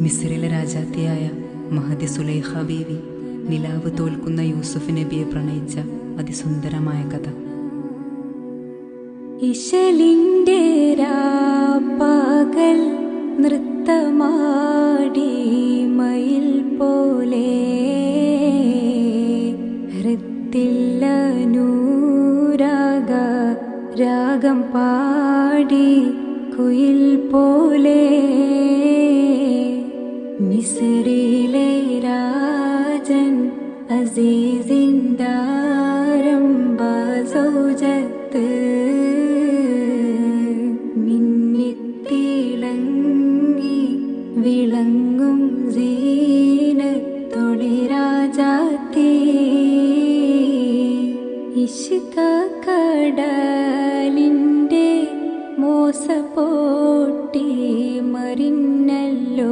മിസ്രിലെ രാജാത്തിയായ മഹദി സുലൈഖ ബീവി നിലാവ് തോൽക്കുന്ന യൂസുഫ് നബിയെ പ്രണയിച്ച അതിസുന്ദരമായ കഥ. ഇശലിൻ്റെ രാപ്പകൽ നൃത്തമാടി മയിൽ പോലെ ഹൃത്തില്ല നൂരാഗ രാഗം പാടി കുയിൽ പോലെ മിസ്രിലെ രാജൻ അസീസിൻദാരംബ സൗജത്ത് മിന്നിത്തിളങ്ങി വിളങ്ങും സീനത്തൊളി രാജാത്തി ഇഷ്ക കടലിൻ്റെ മോസപ്പോ